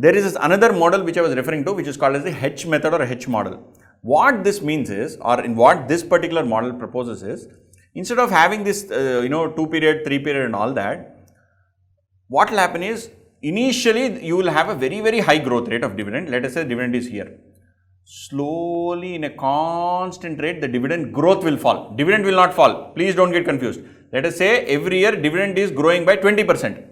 there is another model which I was referring to, which is called as the H method or H model. What this means is, or in what this particular model proposes is, instead of having this 2 period, 3 period and all that, what will happen is, initially you will have a very high growth rate of dividend. Let us say dividend is here. Slowly in a constant rate, the dividend growth will fall. Dividend will not fall. Please don't get confused. Let us say every year dividend is growing by 20%.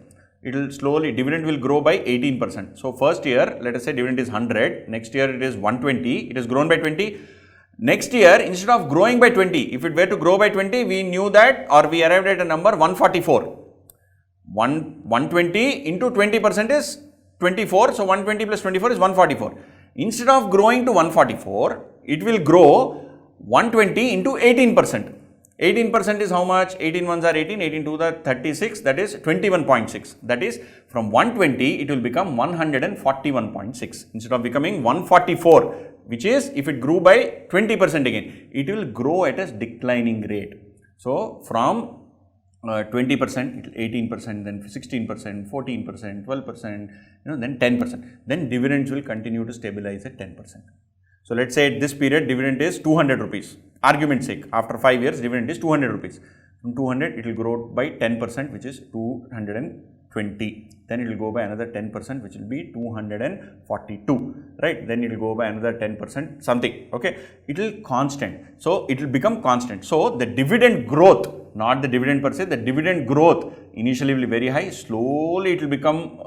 It will slowly, dividend will grow by 18%. So first year, let us say dividend is 100. Next year it is 120. It has grown by 20. Next year, instead of growing by 20, if it were to grow by 20, we knew that, or we arrived at a number 144. 120 into 20% is 24. So 120 plus 24 is 144. Instead of growing to 144, it will grow 120 into 18%. 18% is how much? 18 ones are 18, 18 2s are 36, that is 21.6. That is, from 120, it will become 141.6 instead of becoming 144, which is, if it grew by 20% again, it will grow at a declining rate. So, from 20%, 18%, then 16%, 14%, 12%, then 10%. Then dividends will continue to stabilize at 10%. So let's say at this period dividend is 200 rupees. Argument's sake, after 5 years dividend is 200 rupees. From 200 it will grow by 10%, which is 220. Then it will go by another 10%, which will be 242. Right? Then it will go by another 10%, something. Okay? It will constant. So it will become constant. So the dividend growth, not the dividend per se, the dividend growth initially will be very high. Slowly it will become,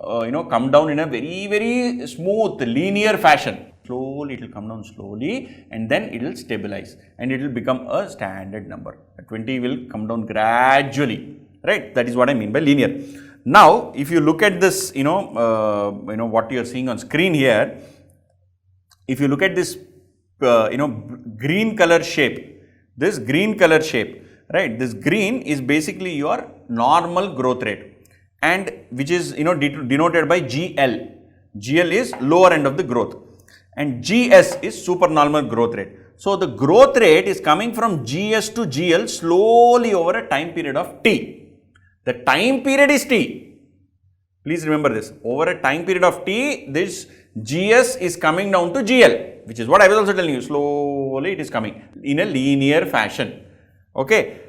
come down in a very smooth, linear fashion. Slowly it will come down slowly, and then it will stabilize and it will become a standard number. 20 will come down gradually, right? That is what I mean by linear. Now, if you look at this, what you are seeing on screen here, if you look at this, green color shape, right? This green is basically your normal growth rate, and which is, denoted by GL. GL is lower end of the growth. And GS is supernormal growth rate. So the growth rate is coming from GS to GL slowly over a time period of T. The time period is T. Please remember this. Over a time period of T, this GS is coming down to GL, which is what I was also telling you. Slowly it is coming in a linear fashion. Okay.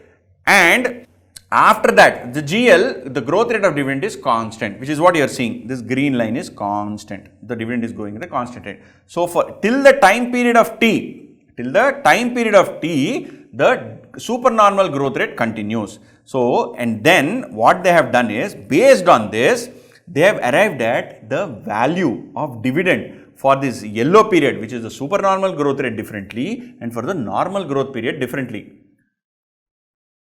And after that, the GL, the growth rate of dividend is constant, which is what you are seeing. This green line is constant. The dividend is going at a constant rate. So, till the time period of T, the supernormal growth rate continues. So, and then what they have done is, based on this, they have arrived at the value of dividend for this yellow period, which is the supernormal growth rate differently, and for the normal growth period differently.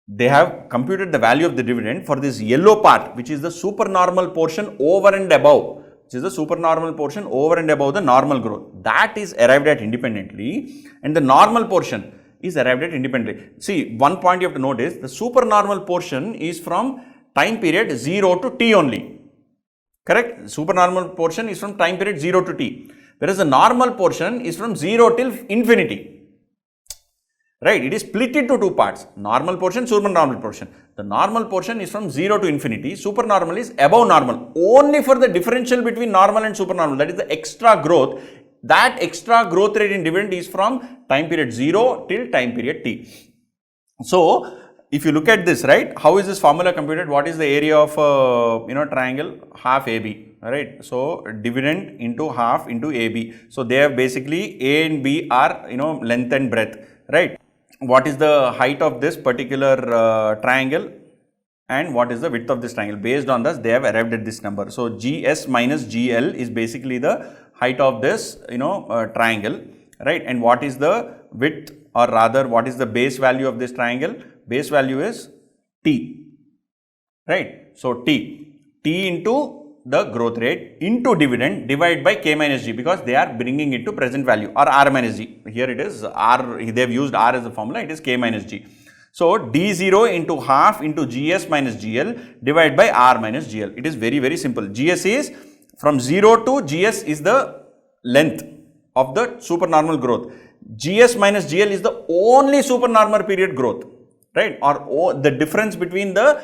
They have computed the value of the dividend for this yellow part, which is the supernormal portion over and above, the normal growth. That is arrived at independently, and the normal portion is arrived at independently. See, one point you have to note is, the supernormal portion is from time period 0 to T only. Correct? Supernormal portion is from time period 0 to T, whereas the normal portion is from 0 till infinity. Right, it is split into two parts, normal portion, supernormal portion. The normal portion is from 0 to infinity, supernormal is above normal, only for the differential between normal and supernormal, that is the extra growth. That extra growth rate in dividend is from time period 0 till time period T. So, if you look at this, right, how is this formula computed? What is the area of, triangle? Half AB, right? So, dividend into half into AB. So, they have basically A and B are, length and breadth, right? What is the height of this particular triangle and what is the width of this triangle? Based on this, they have arrived at this number. So, GS minus GL is basically the height of this, triangle, right? And what is the width, or rather what is the base value of this triangle? Base value is T, right? So, T into the growth rate into dividend divided by K minus G, because they are bringing it to present value, or R minus G. Here it is R, they have used R as a formula, it is K minus G. So, D0 into half into GS minus GL divided by R minus GL. It is very simple. GS is from 0 to GS is the length of the supernormal growth. GS minus GL is the only supernormal period growth, right? Or the difference between the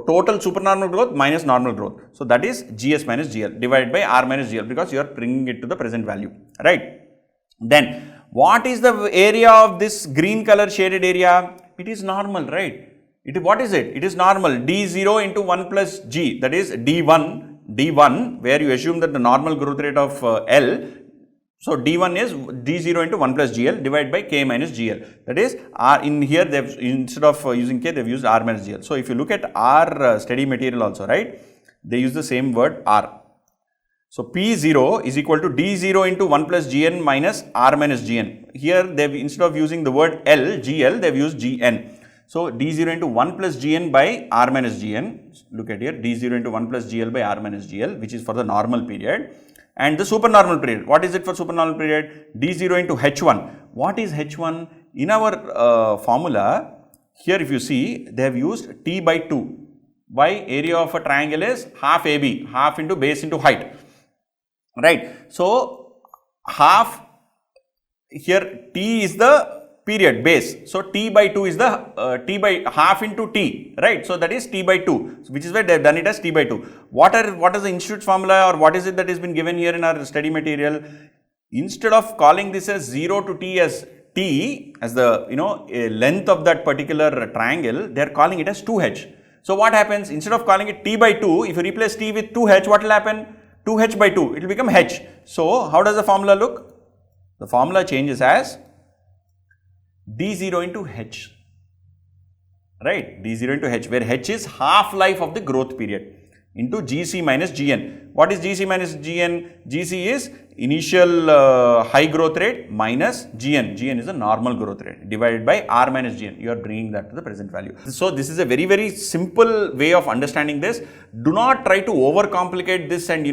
total supernormal growth minus normal growth. So that is GS minus GL divided by R minus GL, because you are bringing it to the present value, right? Then what is the area of this green color shaded area? It is normal, right? What is it? It is normal. D0 into 1 plus G, that is D1, where you assume that the normal growth rate of L. So D1 is D0 into 1 plus GL divided by K minus GL. That is R. In here, they've, instead of using K, they've used R minus GL. So if you look at R steady material also, right, they use the same word R. So P0 is equal to D0 into 1 plus Gn minus R minus Gn. Here, they've, instead of using the word L, GL, they've used Gn. So D0 into 1 plus Gn by R minus Gn. Look at here, D0 into 1 plus GL by R minus GL, which is for the normal period. And the supernormal period. What is it for supernormal period? D0 into H1. What is H1? In our formula, here if you see, they have used T by 2. Why? Area of a triangle is half AB, half into base into height. Right. So, half, here T is the period base. So, T by 2 is the T by half into T, right. So, that is T by 2, which is why they have done it as T by 2. What is the institute's formula, or what is it that has been given here in our study material? Instead of calling this as 0 to T as T, as the, length of that particular triangle, they are calling it as 2H. So, what happens? Instead of calling it T by 2, if you replace T with 2H, what will happen? 2H by 2, it will become H. So, how does the formula look? The formula changes as D0 into H, right, D0 into H, where H is half life of the growth period, into GC minus GN. What is GC minus GN? GC is initial high growth rate minus GN. GN is the normal growth rate divided by R minus GN. You are bringing that to the present value. So this is a very, very simple way of understanding this. Do not try to overcomplicate this and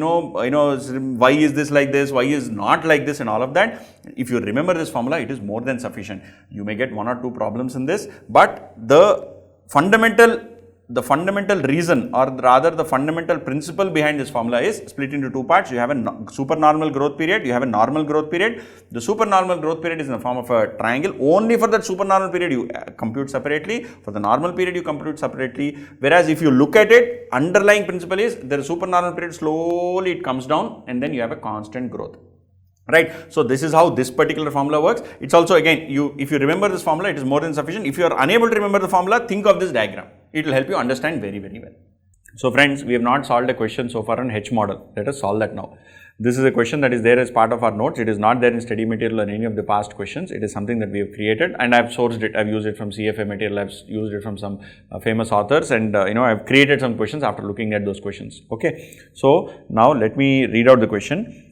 why is this like this, why is not like this and all of that. If you remember this formula, it is more than sufficient. You may get 1 or 2 problems in this, but the fundamental reason, or rather the fundamental principle behind this formula is split into 2 parts. You have a supernormal growth period, you have a normal growth period. The supernormal growth period is in the form of a triangle. Only for that supernormal period you compute separately. For the normal period you compute separately. Whereas if you look at it, underlying principle is the supernormal period, slowly it comes down and then you have a constant growth. Right. So this is how this particular formula works. It's also, again, if you remember this formula, it is more than sufficient. If you are unable to remember the formula, think of this diagram. It will help you understand very, very well. So friends, we have not solved a question so far on H model. Let us solve that now. This is a question that is there as part of our notes. It is not there in study material or any of the past questions. It is something that we have created, and I have sourced it. I have used it from CFA material. I have used it from some famous authors, and I have created some questions after looking at those questions. Okay. So now let me read out the question.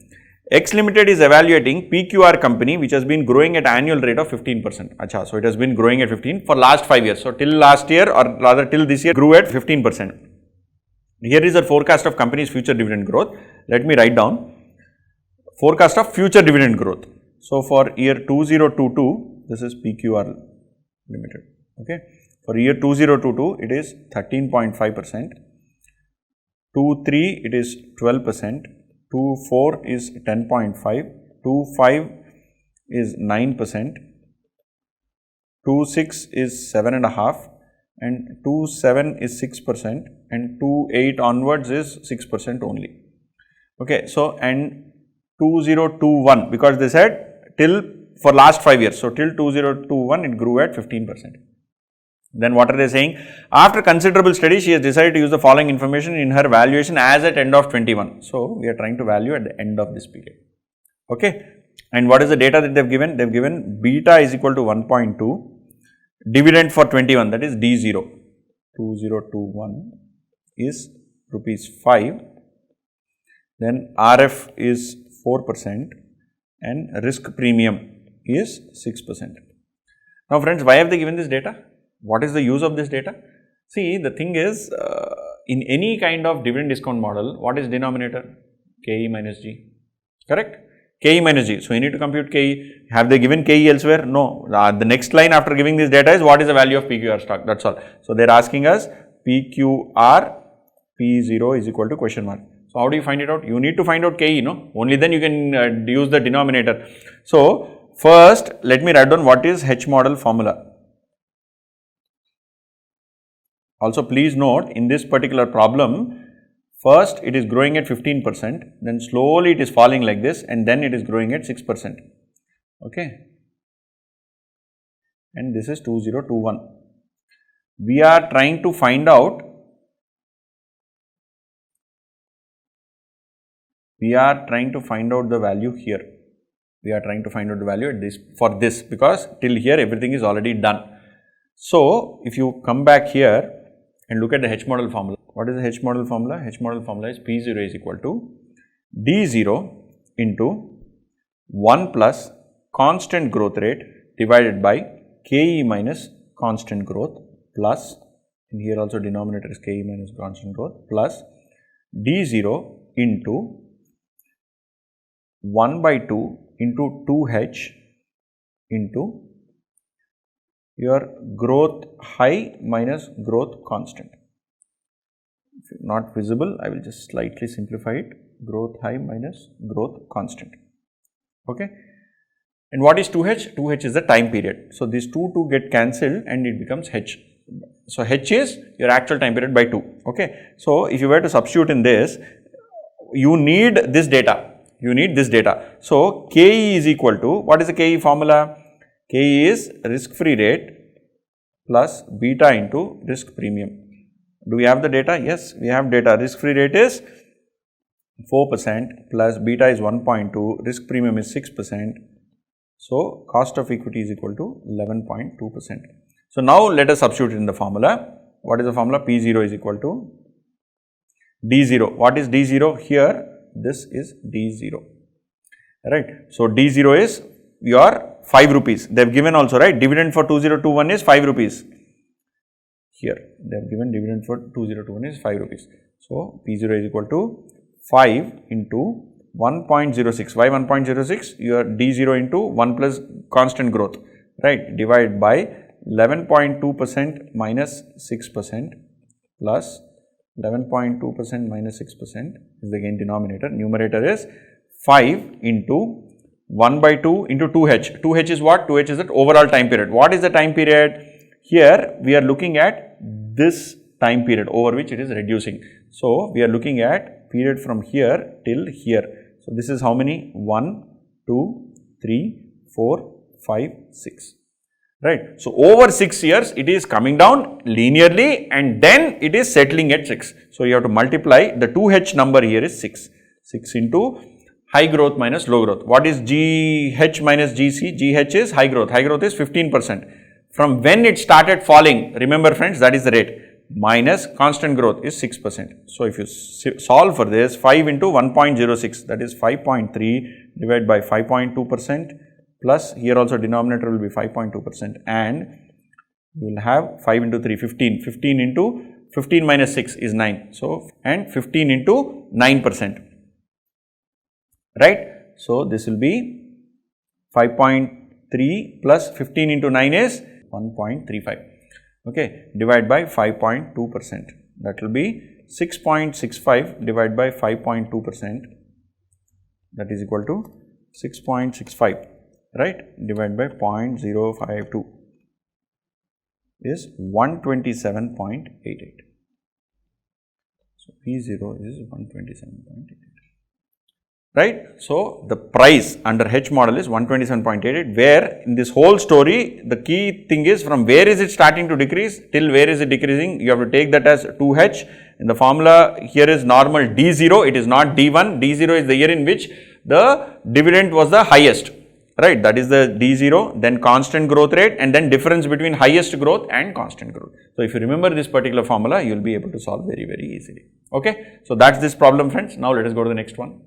X Limited is evaluating PQR company which has been growing at annual rate of 15%. Achha, so it has been growing at 15 for last 5 years. So till last year, or rather till this year, grew at 15%. Here is the forecast of company's future dividend growth. Let me write down forecast of future dividend growth. So for year 2022, this is PQR Limited. Okay. For year 2022, it is 13.5%. 23, it is 12%. 24 is 10.5, 25 is 9%, 26 is 7.5%, and 27 is 6%, and 28 onwards is 6% only. Okay, so and 2021, because they said till for last 5 years, so till 2021 it grew at 15%. Then what are they saying? After considerable study, she has decided to use the following information in her valuation as at end of 21. So we are trying to value at the end of this period. Okay. And what is the data that they have given? They have given beta is equal to 1.2, dividend for 21, that is D0, 2021 is rupees 5, then RF is 4% and risk premium is 6%. Now friends, why have they given this data? What is the use of this data? See, the thing is, in any kind of dividend discount model, what is denominator? KE minus G, correct? KE minus G. So you need to compute KE. Have they given KE elsewhere? No. The next line after giving this data is what is the value of PQR stock? That's all. So they are asking us PQR P0 is equal to question mark. So how do you find it out? You need to find out KE, no? Only then you can use the denominator. So first, let me write down what is H model formula. Also please note, in this particular problem, first it is growing at 15%, then slowly it is falling like this, and then it is growing at 6%. Okay. And this is 2021. We are trying to find out, the value here. We are trying to find out the value at this, for this, because till here everything is already done. So if you come back here and look at the H model formula. What is the H model formula? H model formula is P0 is equal to D0 into 1 plus constant growth rate divided by KE minus constant growth plus, and here also denominator is KE minus constant growth, plus D0 into 1 by 2 into 2H into your growth high minus growth constant. If not visible, I will just slightly simplify it. Growth high minus growth constant. Okay. And what is 2H? 2H is the time period. So these two get cancelled and it becomes H. So H is your actual time period by 2. Okay. So if you were to substitute in this, you need this data. So KE is equal to, what is the KE formula? KE is risk-free rate plus beta into risk premium. Do we have the data? Yes, we have data. Risk-free rate is 4% plus beta is 1.2, risk premium is 6%. So cost of equity is equal to 11.2%. So now let us substitute in the formula. What is the formula? P0 is equal to D0. What is D0? Here, this is D0. Right. So D0 is your 5 rupees. They have given also, right? Dividend for 2021 is 5 rupees. Here, they have given dividend for 2021 is 5 rupees. So P0 is equal to 5 into 1.06. Why 1.06? Your D0 into 1 plus constant growth, right? Divided by 11.2% minus 6% plus 11.2% minus 6% is again denominator. Numerator is 5 into 1 by 2 into 2H. 2H is what? 2H is the overall time period. What is the time period? Here we are looking at this time period over which it is reducing. So we are looking at period from here till here. So this is how many? 1, 2, 3, 4, 5, 6. Right. So over 6 years it is coming down linearly and then it is settling at 6. So you have to multiply the 2H number here is 6. 6 into high growth minus low growth. What is GH minus GC? GH is high growth. High growth is 15%. From when it started falling, remember friends, that is the rate, minus constant growth is 6%. So if you solve for this, 5 into 1.06, that is 5.3 divided by 5.2%, plus here also denominator will be 5.2%, and you will have 5 into 3, 15. 15 into 15 minus 6 is 9. So, and 15 into 9%. Right. So this will be 5.3 plus 15 into 9 is 1.35. Okay, divide by 5.2%. That will be 6.65 divided by 5.2%. That is equal to 6.65. Right, divided by 0.052 is 127.88. So P0 is 127.88. Right. So the price under H model is 127.88, where in this whole story the key thing is from where is it starting to decrease till where is it decreasing. You have to take that as 2H. In the formula here is normal D0, it is not D1. D0 is the year in which the dividend was the highest. Right, that is the D0, then constant growth rate, and then difference between highest growth and constant growth. So if you remember this particular formula, you will be able to solve very, very easily. Okay, so that's this problem, friends. Now let us go to the next one.